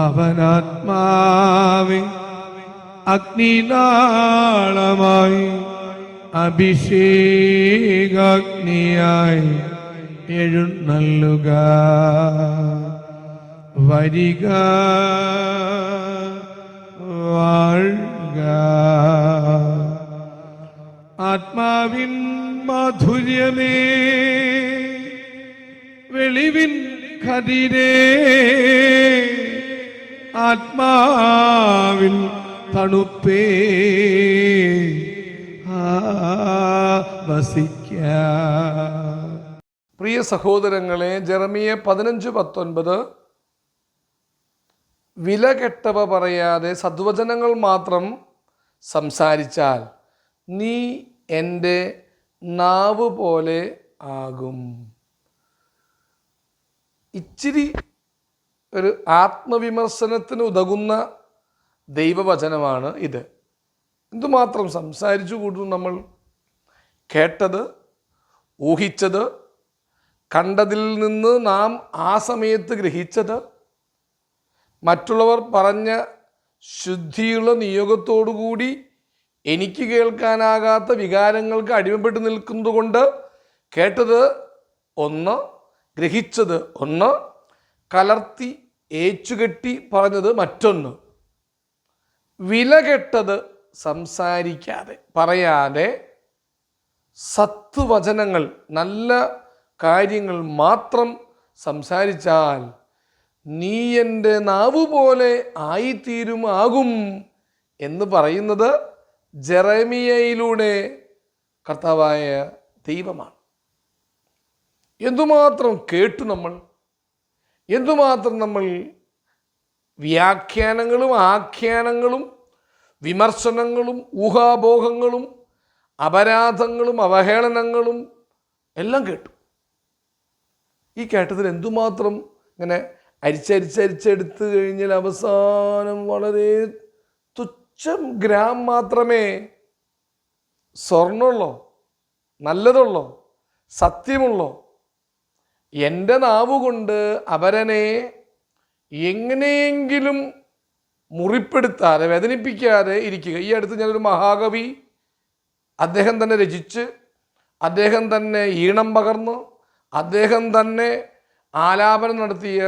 അവനാത്മാവെ അഗ്നിനാളമായി അഭിഷേകാഗ്നിയായി എഴുന്നള്ളുക. വരിക, വാഴുക. ആത്മാവിൻ മാധുര്യമേ, വെളിവിൻ കതിരേ, ആത്മാവിൻ തണുപ്പേ, വസിക്ക. പ്രിയ സഹോദരങ്ങളെ, ജെറമിയ 15:19 വില കെട്ടവ പറയാതെ സദ്വചനങ്ങൾ മാത്രം സംസാരിച്ചാൽ നീ എൻ്റെ നാവ് പോലെ ആകും. ഇച്ചിരി ഒരു ആത്മവിമർശനത്തിന് ഉതകുന്ന ദൈവവചനമാണ് ഇത്. എന്തുമാത്രം സംസാരിച്ചു കൂട്ടും നമ്മൾ. കേട്ടത്, ഊഹിച്ചത്, കണ്ടതിൽ നിന്ന് നാം ആ സമയത്ത് ഗ്രഹിച്ചത്, മറ്റുള്ളവർ പറഞ്ഞ ശുദ്ധിയുള്ള നിയോഗത്തോടുകൂടി എനിക്ക് കേൾക്കാനാകാത്ത വികാരങ്ങൾക്ക് അടിമപ്പെട്ട് നിൽക്കുന്നതുകൊണ്ട് കേട്ടത് ഒന്ന്, ഗ്രഹിച്ചത് ഒന്ന്, കലർത്തി ഏച്ചുകെട്ടി പറഞ്ഞത് മറ്റൊന്ന്. വില കെട്ടത് സംസാരിക്കാതെ, പറയാതെ സത്വചനങ്ങൾ, നല്ല കാര്യങ്ങൾ മാത്രം സംസാരിച്ചാൽ നീ എൻ്റെ നാവ് പോലെ ആയിത്തീരുമാകും എന്ന് പറയുന്നത് ജെറമിയയിലൂടെ കർത്താവായ ദൈവമാണ്. എന്തുമാത്രം കേട്ടു നമ്മൾ, എന്തുമാത്രം നമ്മൾ വ്യാഖ്യാനങ്ങളും ആഖ്യാനങ്ങളും വിമർശനങ്ങളും ഊഹാപോഹങ്ങളും അപരാധങ്ങളും അവഹേളനങ്ങളും എല്ലാം കേട്ടു. ഈ കേട്ടതിൽ എന്തുമാത്രം ഇങ്ങനെ അരിച്ചരിച്ചരിച്ചെടുത്ത് കഴിഞ്ഞാൽ അവസാനം വളരെ തുച്ഛം ഗ്രാം മാത്രമേ സ്വർണ്ണമുള്ളോ, നല്ലതുള്ളോ, സത്യമുള്ളോ. എൻ്റെ നാവുകൊണ്ട് അവരനെ എങ്ങനെയെങ്കിലും മുറിപ്പെടുത്താതെ, വേദനിപ്പിക്കാതെ ഇരിക്കുക. ഈ അടുത്ത് ഞാനൊരു മഹാകവി, അദ്ദേഹം തന്നെ രചിച്ച്, അദ്ദേഹം തന്നെ ഈണം പകർന്ന്, അദ്ദേഹം തന്നെ ആലാപനം നടത്തിയ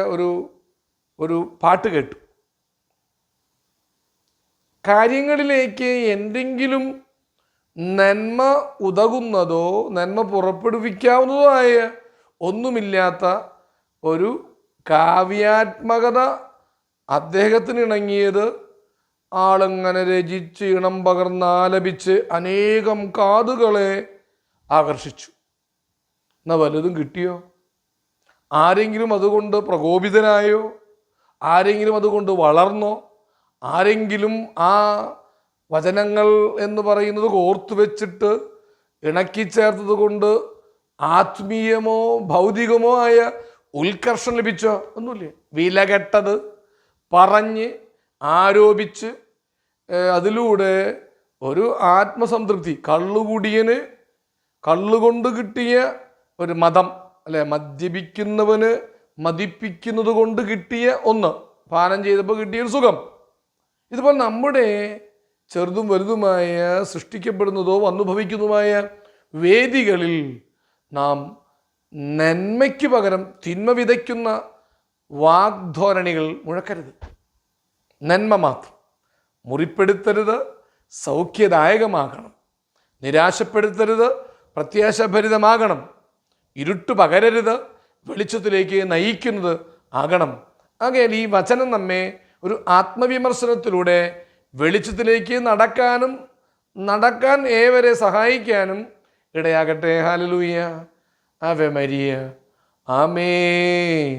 ഒരു പാട്ട് കേട്ടു. കാര്യങ്ങളിലേക്ക് എന്തെങ്കിലും നന്മ ഉതകുന്നതോ നന്മ പുറപ്പെടുവിക്കാവുന്നതോ ആയ ഒന്നുമില്ലാത്ത ഒരു കാവ്യാത്മകത അദ്ദേഹത്തിന് ഇണങ്ങിയത് ആളങ്ങനെ രചിച്ച് ഇണം പകർന്ന് ആലപിച്ച് അനേകം കാതുകളെ ആകർഷിച്ചു. എന്നാൽ വല്ലതും കിട്ടിയോ? ആരെങ്കിലും അതുകൊണ്ട് പ്രകോപിതനായോ? ആരെങ്കിലും അതുകൊണ്ട് വളർന്നോ? ആരെങ്കിലും ആ വചനങ്ങൾ എന്ന് പറയുന്നത് കോർത്തു വെച്ചിട്ട് ഇണക്കിച്ചേർത്തത് കൊണ്ട് ആത്മീയമോ ഭൗതികമോ ആയ ഉത്കർഷം ലഭിച്ചോ? ഒന്നുമില്ല. വിലകെട്ടത് പറഞ്ഞ് ആരോപിച്ച് അതിലൂടെ ഒരു ആത്മസംതൃപ്തി, കള്ളുകുടിയന് കള്ളുകൊണ്ട് കിട്ടിയ ഒരു മതം, അല്ലെ, മദ്യപിക്കുന്നവന് മദിപ്പിക്കുന്നത് കൊണ്ട് കിട്ടിയ ഒന്ന്, പാനം ചെയ്തപ്പോൾ കിട്ടിയൊരു സുഖം. ഇതുപോലെ നമ്മുടെ ചെറുതും വലുതുമായ സൃഷ്ടിക്കപ്പെടുന്നതോ അനുഭവിക്കുന്നതുമായ വേദികളിൽ നാം നന്മയ്ക്ക് പകരം തിന്മ വിതയ്ക്കുന്ന വാഗ്ധോരണികൾ മുഴക്കരുത്. നന്മ മാത്രം. മുറിപ്പെടുത്തരുത്, സൗഖ്യദായകമാകണം. നിരാശപ്പെടുത്തരുത്, പ്രത്യാശഭരിതമാകണം. ഇരുട്ട് പകരരുത്, വെളിച്ചത്തിലേക്ക് നയിക്കുന്നത് ആകണം. ആകയാൽ ഈ വചനം നമ്മെ ഒരു ആത്മവിമർശനത്തിലൂടെ വെളിച്ചത്തിലേക്ക് നടക്കാൻ ഏവരെ സഹായിക്കാനും ഇടയാകട്ടെ. ഹല്ലേലൂയ, ആവേ മരിയ, ആമേൻ.